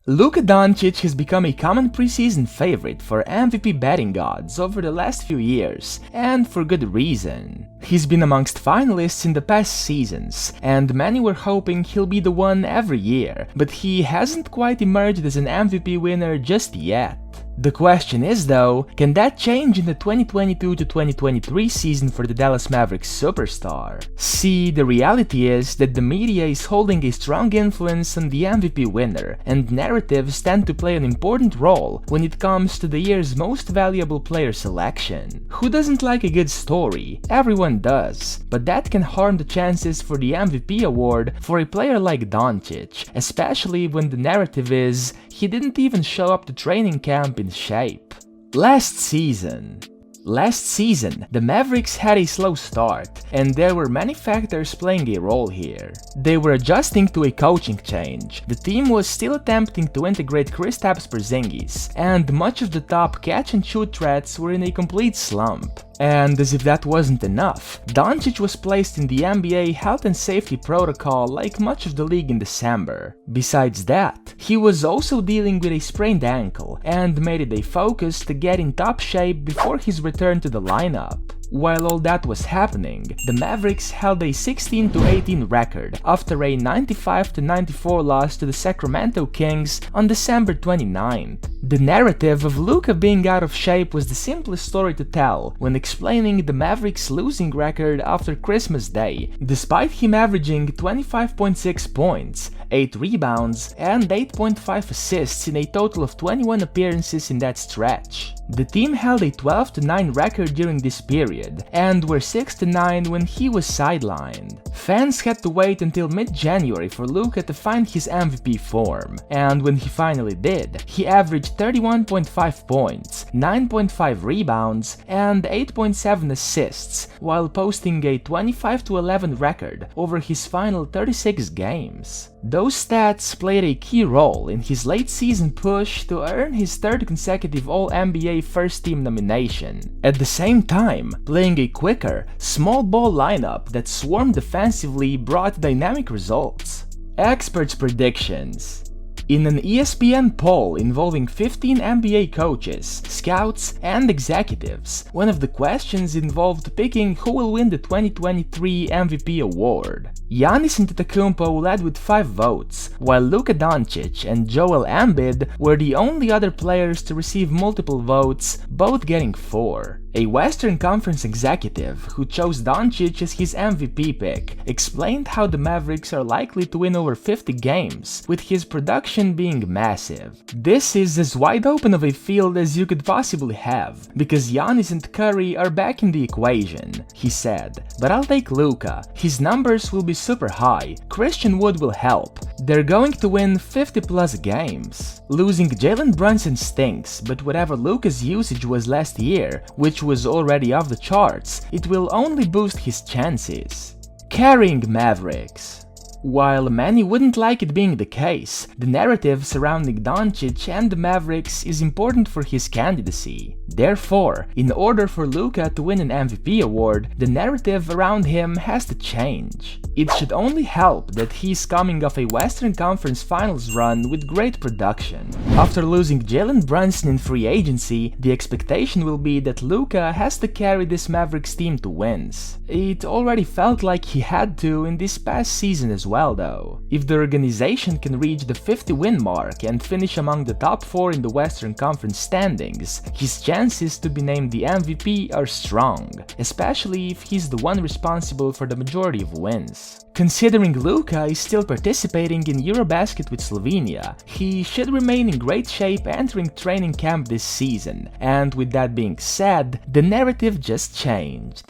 Luka Doncic has become a common preseason favorite for MVP betting odds over the last few years, and for good reason. He's been amongst finalists in the past seasons, and many were hoping he'll be the one every year, but he hasn't quite emerged as an MVP winner just yet. The question is though, can that change in the 2022-2023 season for the Dallas Mavericks superstar? See, the reality is that the media is holding a strong influence on the MVP winner, and narratives tend to play an important role when it comes to the year's most valuable player selection. Who doesn't like a good story? Everyone does, but that can harm the chances for the MVP award for a player like Doncic, especially when the narrative is he didn't even show up to training camp in shape. Last season, the Mavericks had a slow start, and there were many factors playing a role here. They were adjusting to a coaching change, the team was still attempting to integrate Kristaps Porzingis, and much of the top catch-and-shoot threats were in a complete slump. And as if that wasn't enough, Doncic was placed in the NBA health and safety protocol like much of the league in December. Besides that, he was also dealing with a sprained ankle and made it a focus to get in top shape before his return to the lineup. While all that was happening, the Mavericks held a 16-18 record after a 95-94 loss to the Sacramento Kings on December 29th. The narrative of Luka being out of shape was the simplest story to tell when explaining the Mavericks' losing record after Christmas Day, despite him averaging 25.6 points, 8 rebounds, and 8.5 assists in a total of 21 appearances in that stretch. The team held a 12-9 record during this period, and were 6-9 when he was sidelined. Fans had to wait until mid-January for Luka to find his MVP form, and when he finally did, he averaged 31.5 points, 9.5 rebounds, and 8.7 assists, while posting a 25-11 record over his final 36 games. Those stats played a key role in his late-season push to earn his third consecutive All-NBA First-Team nomination. At the same time, playing a quicker, small-ball lineup that swarmed defensively brought dynamic results. Experts' predictions. In an ESPN poll involving 15 NBA coaches, scouts, and executives, one of the questions involved picking who will win the 2023 MVP award. Giannis Antetokounmpo led with 5 votes, while Luka Doncic and Joel Embiid were the only other players to receive multiple votes, both getting 4. A Western Conference executive who chose Doncic as his MVP pick explained how the Mavericks are likely to win over 50 games, with his production being massive. This is as wide open of a field as you could possibly have, because Giannis and Curry are back in the equation, he said. But I'll take Luka, his numbers will be super high, Christian Wood will help, they're going to win 50+ games. Losing Jalen Brunson stinks, but whatever Luka's usage was last year, which was already off the charts, it will only boost his chances. Carrying Mavericks. While many wouldn't like it being the case, the narrative surrounding Doncic and the Mavericks is important for his candidacy. Therefore, in order for Luka to win an MVP award, the narrative around him has to change. It should only help that he's coming off a Western Conference Finals run with great production. After losing Jalen Brunson in free agency, the expectation will be that Luka has to carry this Mavericks team to wins. It already felt like he had to in this past season as well though. If the organization can reach the 50-win mark and finish among the top 4 in the Western Conference standings, his chances to be named the MVP are strong, especially if he's the one responsible for the majority of wins. Considering Luka is still participating in EuroBasket with Slovenia, he should remain in great shape entering training camp this season, and with that being said, the narrative just changed.